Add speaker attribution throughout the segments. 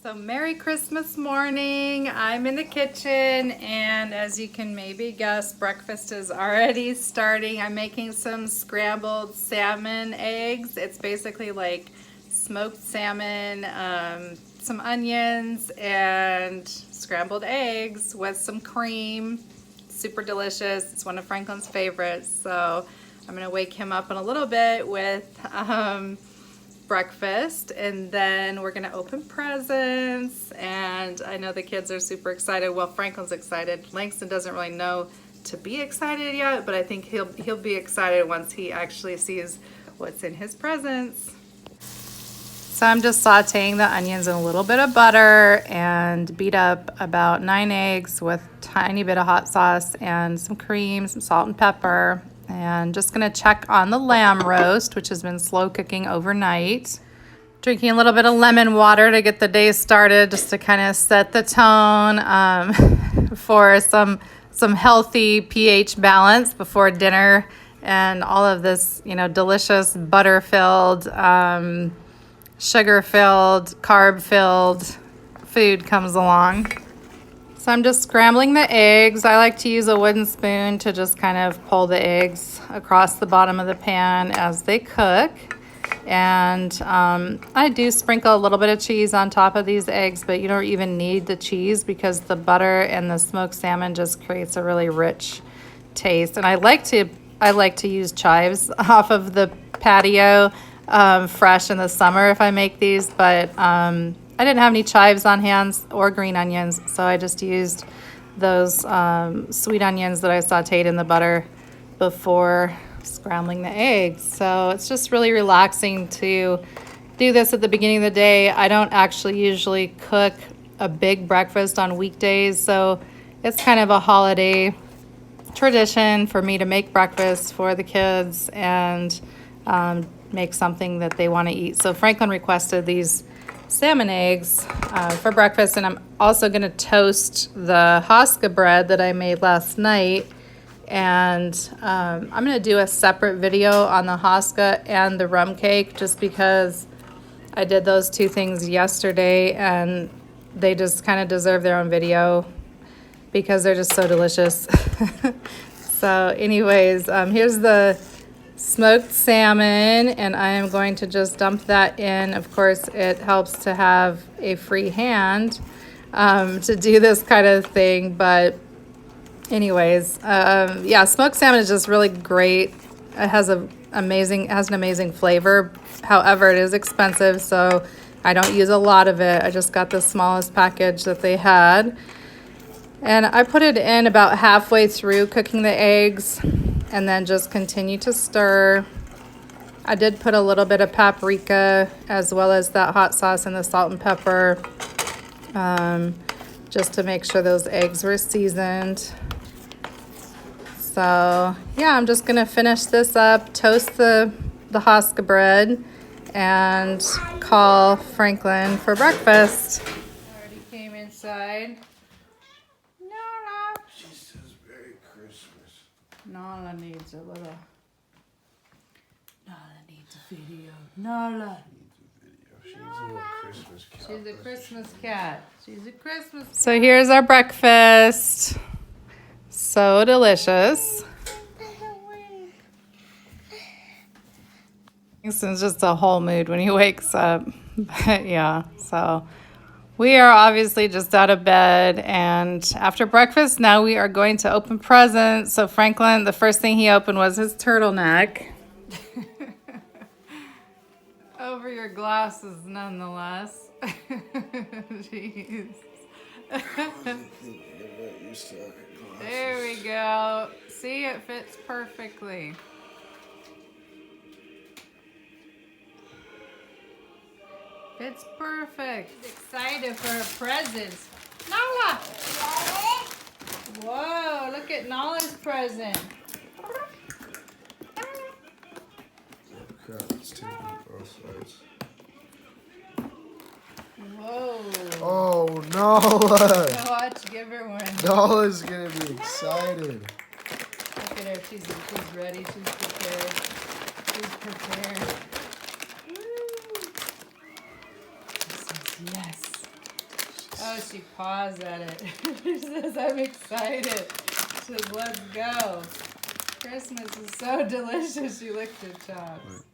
Speaker 1: So Merry Christmas morning. I'm in the kitchen, and as you can maybe guess, breakfast is already starting. I'm making some scrambled salmon eggs. It's basically like smoked salmon, some onions, and scrambled eggs with some cream. Super delicious. It's one of Franklin's favorites. So I'm gonna wake him up in a little bit with breakfast, and then we're gonna open presents, and I know the kids are super excited. Well, Franklin's excited. Langston doesn't really know to be excited yet, but I think he'll be excited once he actually sees what's in his presents. So I'm just sauteing the onions in a little bit of butter and beat up about 9 eggs with a tiny bit of hot sauce and some cream, some salt and pepper. And just gonna check on the lamb roast, which has been slow cooking overnight. Drinking a little bit of lemon water to get the day started, just to kind of set the tone for some healthy pH balance before dinner, and all of this, delicious butter-filled, sugar-filled, carb-filled food comes along. So I'm just scrambling the eggs. I like to use a wooden spoon to just kind of pull the eggs across the bottom of the pan as they cook. And I do sprinkle a little bit of cheese on top of these eggs, but you don't even need the cheese because the butter and the smoked salmon just creates a really rich taste. And I like to use chives off of the patio fresh in the summer if I make these, but I didn't have any chives on hand or green onions, so I just used those sweet onions that I sauteed in the butter before scrambling the eggs. So it's just really relaxing to do this at the beginning of the day. I don't actually usually cook a big breakfast on weekdays, so it's kind of a holiday tradition for me to make breakfast for the kids and make something that they want to eat. So Franklin requested these salmon eggs for breakfast, and I'm also going to toast the Haska bread that I made last night, and I'm going to do a separate video on the Haska and the rum cake just because I did those two things yesterday and they just kind of deserve their own video because they're just so delicious. So anyways, here's the smoked salmon, and I am going to just dump that in. Of course, it helps to have a free hand to do this kind of thing, but anyways, yeah, smoked salmon is just really great. It has an amazing flavor. However, it is expensive, so I don't use a lot of it. I just got the smallest package that they had, and I put it in about halfway through cooking the eggs, and then just continue to stir. I did put a little bit of paprika as well as that hot sauce and the salt and pepper, just to make sure those eggs were seasoned. So yeah, I'm just gonna finish this up, toast the Haska bread, and call Franklin for breakfast. Already came inside. Nala needs a little. Nala needs a video. Nala
Speaker 2: needs a video. She's a little Christmas cat.
Speaker 1: She's a Christmas cat. She's a Christmas cat. So here's our breakfast. So delicious. Kingston's just a whole mood when he wakes up. But yeah, so we are obviously just out of bed, and after breakfast, now we are going to open presents. So Franklin, the first thing he opened was his turtleneck. Over your glasses, nonetheless. Jeez. There we go. See, it fits perfectly. It's perfect. Excited for her presents. Nala! Whoa, look at Nala's present.
Speaker 2: Crap, it's taking both sides.
Speaker 1: Whoa.
Speaker 2: Oh, Nala!
Speaker 1: Watch, give her one.
Speaker 2: Nala's gonna be excited.
Speaker 1: Look at her, she's ready, she's prepared. She's prepared. Woo. She says yes. she paws at it. She says, I'm excited. She says, let's go. Christmas is so delicious. She licked her chops.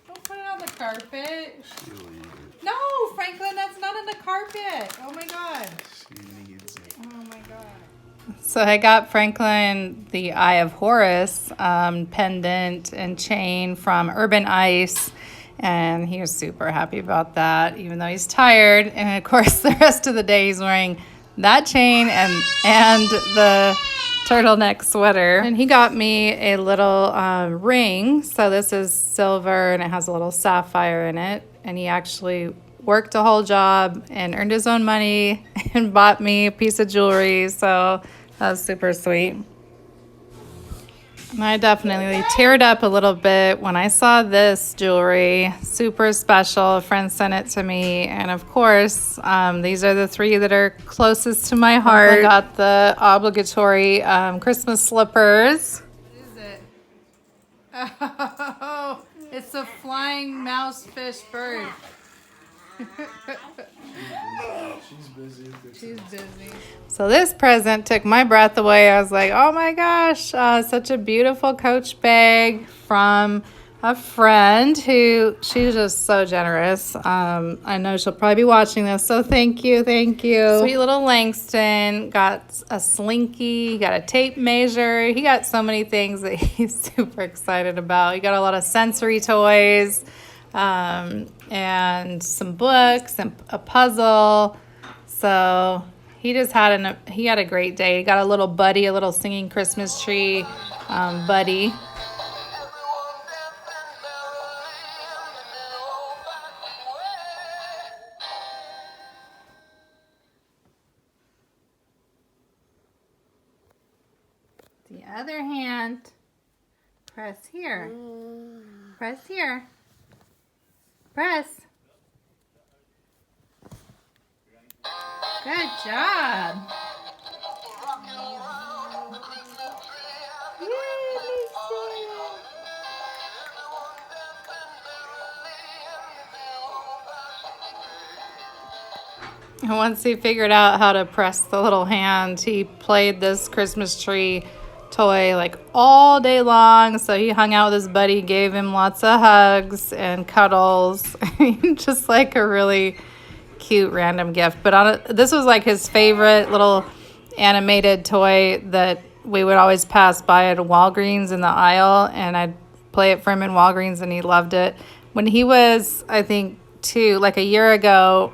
Speaker 1: Don't put it on the carpet.
Speaker 2: She'll eat it.
Speaker 1: No, Franklin, that's not on the carpet. Oh my God.
Speaker 2: She needs it.
Speaker 1: Oh my God. So I got Franklin the Eye of Horus pendant and chain from Urban Ice, and he was super happy about that, even though he's tired. And of course, the rest of the day he's wearing that chain and the turtleneck sweater. And he got me a little ring. So this is silver and it has a little sapphire in it. And he actually worked a whole job and earned his own money and bought me a piece of jewelry. So that was super sweet. And I definitely teared up a little bit when I saw this jewelry. Super special. A friend sent it to me. And of course, these are the three that are closest to my heart. I got the obligatory Christmas slippers. What is it? Oh, it's a flying mouse fish bird.
Speaker 2: She's busy.
Speaker 1: She's busy. So this present took my breath away. I was like, oh my gosh, such a beautiful Coach bag from a friend who, she's just so generous. I know she'll probably be watching this, so thank you. Sweet little Langston got a slinky, got a tape measure. He got so many things that he's super excited about. He got a lot of sensory toys. And some books and a puzzle. So he just had a great day. He got a little buddy, a little singing Christmas tree buddy. The other hand, press here. Press here. Press. Good job. And once he figured out how to press the little hand, he played this Christmas tree toy like all day long. So he hung out with his buddy, gave him lots of hugs and cuddles. Just like a really cute random gift. But this was like his favorite little animated toy that we would always pass by at Walgreens in the aisle, and I'd play it for him in Walgreens, and he loved it. When he was, I think, like a year ago,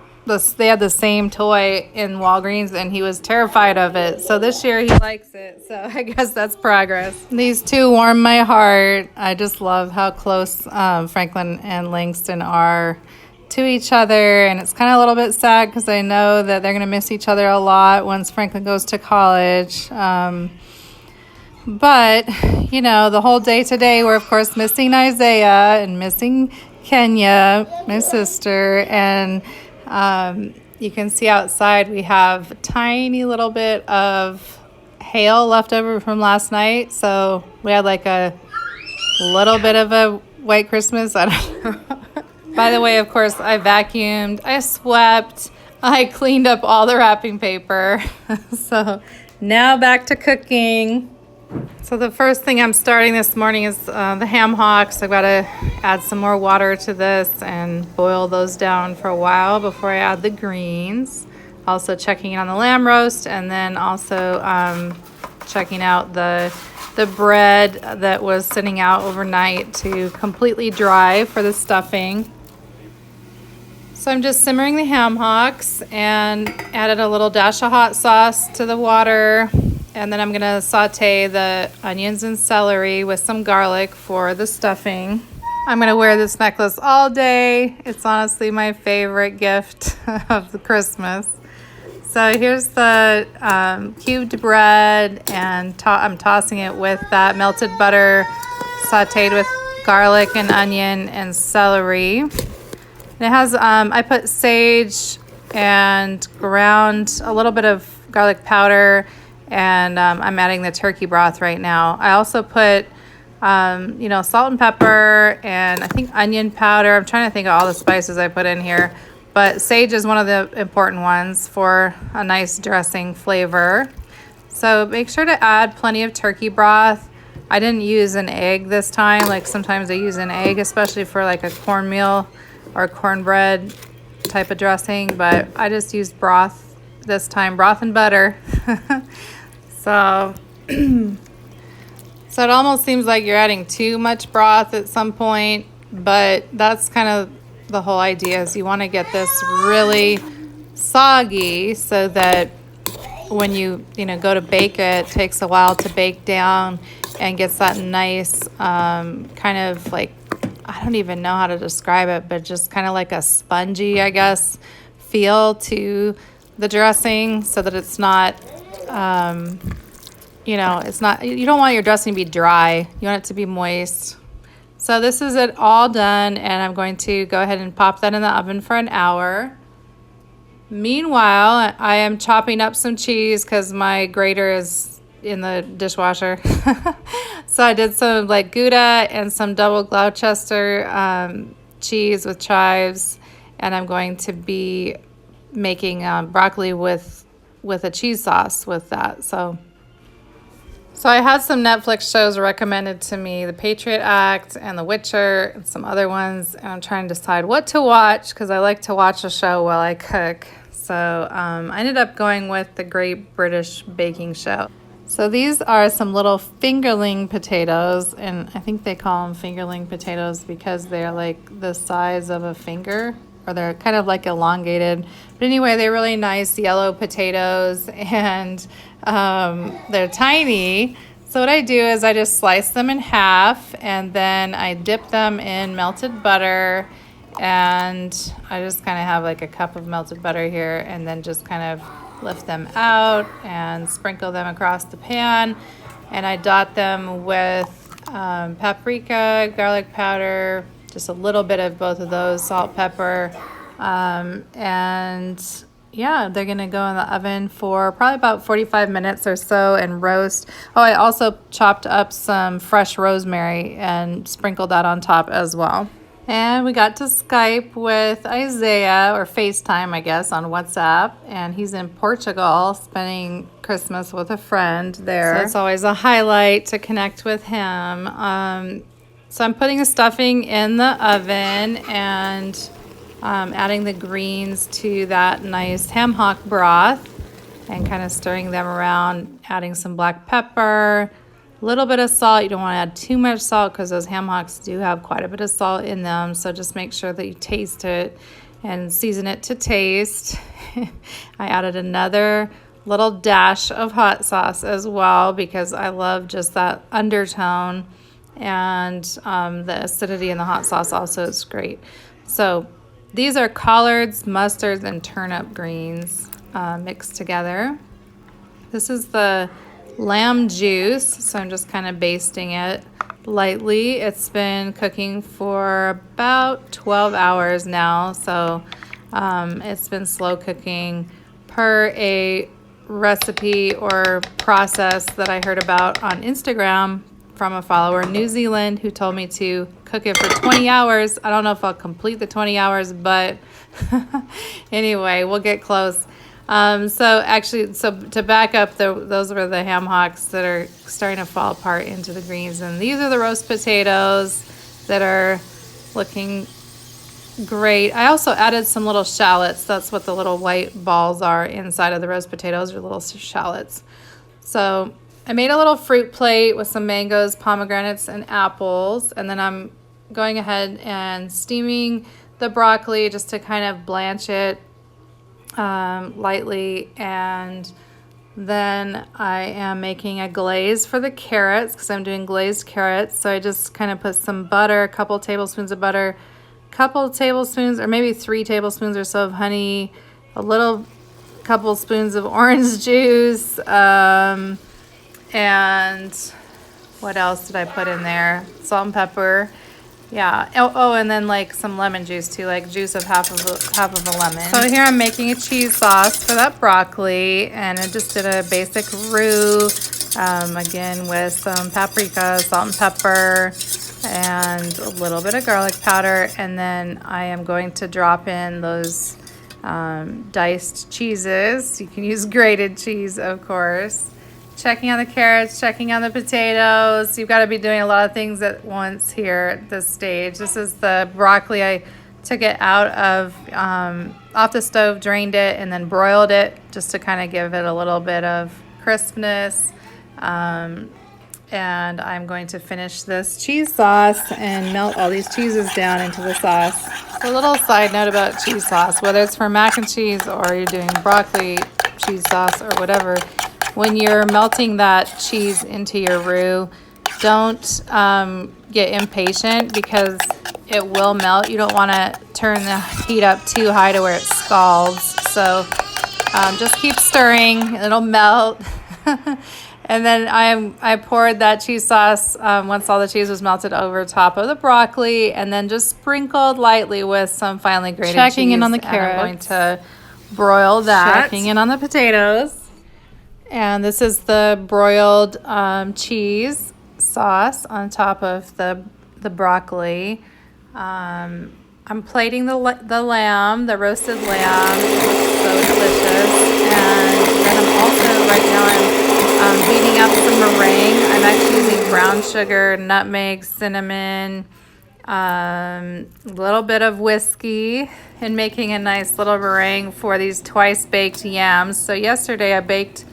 Speaker 1: they had the same toy in Walgreens, and he was terrified of it. So this year he likes it. So I guess that's progress. These two warm my heart. I just love how close Franklin and Langston are to each other. And it's kind of a little bit sad because I know that they're going to miss each other a lot once Franklin goes to college. But, you know, the whole day today, we're, of course, missing Isaiah and missing Kenya, my sister, and you can see outside we have a tiny little bit of hail left over from last night. So we had like a little bit of a white Christmas. I don't know. By the way, of course, I vacuumed, I swept, I cleaned up all the wrapping paper. So now back to cooking. So the first thing I'm starting this morning is the ham hocks. I've got to add some more water to this and boil those down for a while before I add the greens. Also checking in on the lamb roast, and then also checking out the bread that was sitting out overnight to completely dry for the stuffing. So I'm just simmering the ham hocks and added a little dash of hot sauce to the water. And then I'm going to saute the onions and celery with some garlic for the stuffing. I'm going to wear this necklace all day. It's honestly my favorite gift of the Christmas. So here's the cubed bread, and I'm tossing it with that melted butter sauteed with garlic and onion and celery. And it has, I put sage and ground a little bit of garlic powder, and I'm adding the turkey broth right now. I also put You know, salt and pepper, and I think onion powder. I'm trying to think of all the spices I put in here, but sage is one of the important ones for a nice dressing flavor. So make sure to add plenty of turkey broth. I didn't use an egg this time. Like sometimes I use an egg, especially for like a cornmeal or cornbread type of dressing, but I just used broth this time, broth and butter. So so it almost seems like you're adding too much broth at some point, but that's kind of the whole idea, is you want to get this really soggy so that when you go to bake it, it takes a while to bake down and gets that nice kind of like, I don't even know how to describe it, but just kind of like a spongy, I guess, feel to the dressing, so that it's not it's not, you don't want your dressing to be dry. You want it to be moist. So this is it all done, and I'm going to go ahead and pop that in the oven for an hour. Meanwhile, I am chopping up some cheese because my grater is in the dishwasher. So I did some like Gouda and some double Gloucester cheese with chives, and I'm going to be making broccoli with a cheese sauce with that. So I had some Netflix shows recommended to me, The Patriot Act and The Witcher and some other ones, and I'm trying to decide what to watch because I like to watch a show while I cook. So I ended up going with The Great British Baking Show. So these are some little fingerling potatoes, and I think they call them fingerling potatoes because they're like the size of a finger, or they're kind of like elongated. But anyway, they're really nice yellow potatoes, and they're tiny. So what I do is I just slice them in half, and then I dip them in melted butter, and I just kind of have like a cup of melted butter here, and then just kind of lift them out and sprinkle them across the pan, and I dot them with paprika, garlic powder, just a little bit of both of those, salt, pepper, and yeah, they're gonna go in the oven for probably about 45 minutes or so and roast. Oh, I also chopped up some fresh rosemary and sprinkled that on top as well. And we got to Skype with Isaiah, or FaceTime, I guess, on WhatsApp. And he's in Portugal spending Christmas with a friend there. So it's always a highlight to connect with him. So I'm putting the stuffing in the oven and adding the greens to that nice ham hock broth and kind of stirring them around, adding some black pepper, a little bit of salt. You don't want to add too much salt because those ham hocks do have quite a bit of salt in them. So just make sure that you taste it and season it to taste. I added another little dash of hot sauce as well because I love just that undertone, and the acidity in the hot sauce also is great. So these are collards, mustards, and turnip greens mixed together. This is the lamb juice, so I'm just kind of basting it lightly. It's been cooking for about 12 hours now, so it's been slow cooking per a recipe or process that I heard about on Instagram from a follower in New Zealand who told me to cook it for 20 hours. I don't know if I'll complete the 20 hours, but anyway, we'll get close. So to back up, those were the ham hocks that are starting to fall apart into the greens. And these are the roast potatoes that are looking great. I also added some little shallots. That's what the little white balls are inside of the roast potatoes, or little shallots. So I made a little fruit plate with some mangoes, pomegranates, and apples. And then I'm going ahead and steaming the broccoli just to kind of blanch it lightly, and then I am making a glaze for the carrots because I'm doing glazed carrots. So I just kind of put some butter, a couple tablespoons of butter, couple tablespoons or maybe 3 tablespoons or so of honey, a little couple spoons of orange juice, and what else did I put in there? Salt and pepper. Yeah. Oh, and then like some lemon juice too, like juice of half of a lemon. So here I'm making a cheese sauce for that broccoli, and I just did a basic roux Again with some paprika, salt and pepper, and a little bit of garlic powder. And then I am going to drop in those diced cheeses. You can use grated cheese, of course. Checking on the carrots, checking on the potatoes. You've got to be doing a lot of things at once here at this stage. This is the broccoli. I took it out of off the stove, drained it, and then broiled it just to kind of give it a little bit of crispness. And I'm going to finish this cheese sauce and melt all these cheeses down into the sauce. So a little side note about cheese sauce, whether it's for mac and cheese or you're doing broccoli cheese sauce or whatever, when you're melting that cheese into your roux, don't get impatient because it will melt. You don't want to turn the heat up too high to where it scalds. So just keep stirring, it'll melt. And then I poured that cheese sauce once all the cheese was melted over top of the broccoli, and then just sprinkled lightly with some finely grated cheese. Checking in on the carrots. I'm going to broil that. Checking in on the potatoes. And this is the broiled cheese sauce on top of the broccoli. I'm plating the lamb, the roasted lamb. It's so delicious. And then I'm also, right now, I'm heating up some meringue. I'm actually using brown sugar, nutmeg, cinnamon, a little bit of whiskey, and making a nice little meringue for these twice baked yams. So yesterday I baked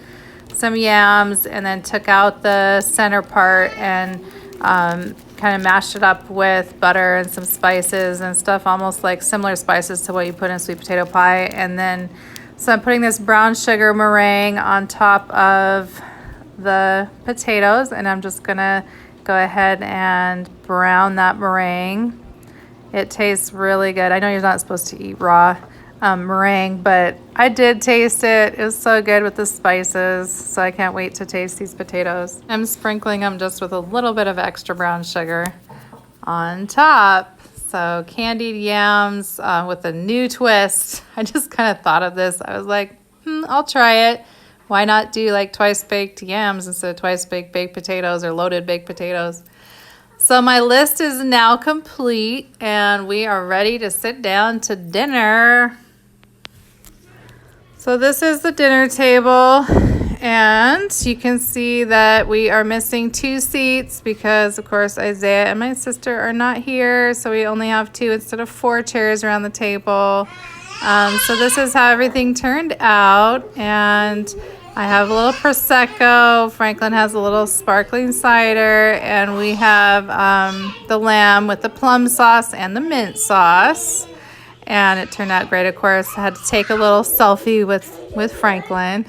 Speaker 1: some yams and then took out the center part and kind of mashed it up with butter and some spices and stuff, almost like similar spices to what you put in sweet potato pie. And then so I'm putting this brown sugar meringue on top of the potatoes, and I'm just gonna go ahead and brown that meringue. It tastes really good. I know you're not supposed to eat raw meringue, but I did taste it. It was so good with the spices, so I can't wait to taste these potatoes. I'm sprinkling them just with a little bit of extra brown sugar on top. So candied yams with a new twist. I just kind of thought of this. I was like, I'll try it. Why not do like twice baked yams instead of twice baked potatoes or loaded baked potatoes? So my list is now complete and we are ready to sit down to dinner. So this is the dinner table, and you can see that we are missing 2 seats because of course Isaiah and my sister are not here. So we only have 2 instead of 4 chairs around the table. So this is how everything turned out, and I have a little Prosecco. Franklin has a little sparkling cider, and we have the lamb with the plum sauce and the mint sauce, and it turned out great. Of course, I had to take a little selfie with Franklin.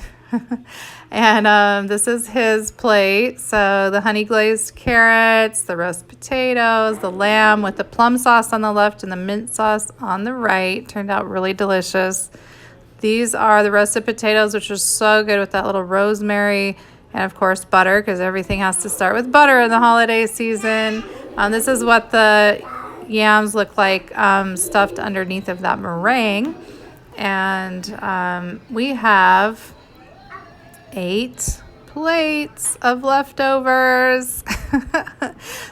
Speaker 1: And this is his plate. So the honey glazed carrots, the roast potatoes, the lamb with the plum sauce on the left and the mint sauce on the right. Turned out really delicious. These are the roasted potatoes, which are so good with that little rosemary and, of course, butter, because everything has to start with butter in the holiday season. This is what the yams look like stuffed underneath of that meringue. And we have 8 plates of leftovers.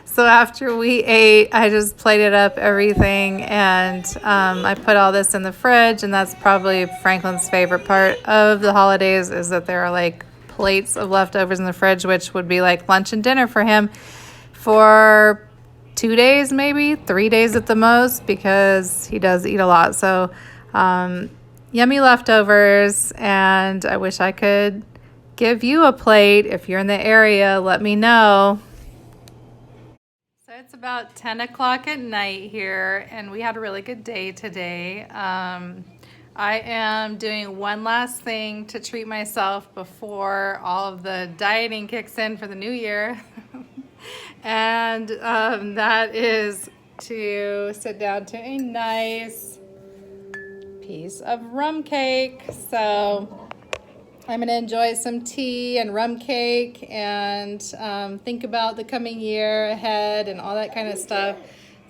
Speaker 1: So after we ate, I just plated up everything, and I put all this in the fridge, and that's probably Franklin's favorite part of the holidays, is that there are like plates of leftovers in the fridge, which would be like lunch and dinner for him for 2 days, maybe 3 days at the most, because he does eat a lot. So yummy leftovers, and I wish I could give you a plate. If you're in the area, let me know. So it's about 10 o'clock at night here, and we had a really good day today. I am doing one last thing to treat myself before all of the dieting kicks in for the new year. And that is to sit down to a nice piece of rum cake. So I'm going to enjoy some tea and rum cake and think about the coming year ahead and all that kind of stuff.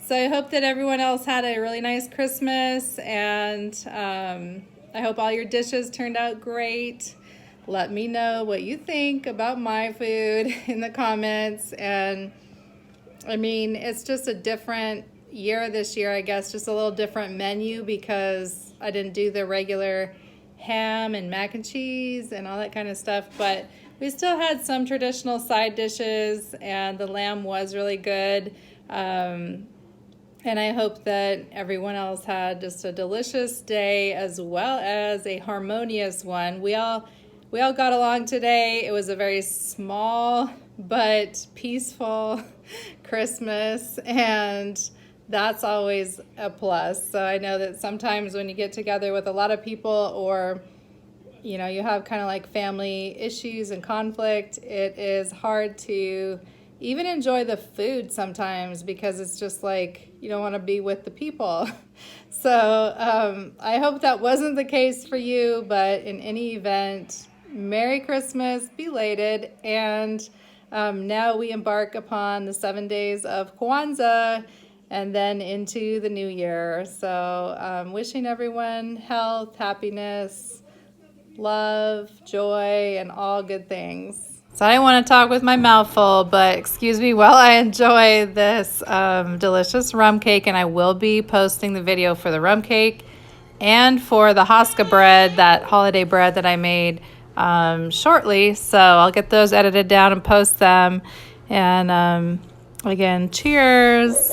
Speaker 1: So I hope that everyone else had a really nice Christmas, and I hope all your dishes turned out great. let me know what you think about my food in the comments. And I mean, it's just a different year this year, I guess, just a little different menu because I didn't do the regular ham and mac and cheese and all that kind of stuff, but we still had some traditional side dishes, and the lamb was really good. And I hope that everyone else had just a delicious day as well as a harmonious one. We all got along today. It was a very small but peaceful Christmas, and that's always a plus. So I know that sometimes when you get together with a lot of people, or you know, you have kind of like family issues and conflict, it is hard to even enjoy the food sometimes because it's just like you don't want to be with the people. So I hope that wasn't the case for you, but in any event, Merry Christmas, belated, and now we embark upon the 7 days of Kwanzaa and then into the new year. So wishing everyone health, happiness, love, joy, and all good things. So I didn't want to talk with my mouth full, but excuse me while I enjoy this delicious rum cake, and I will be posting the video for the rum cake and for the Haska bread, that holiday bread that I made shortly. So I'll get those edited down and post them. And again, cheers.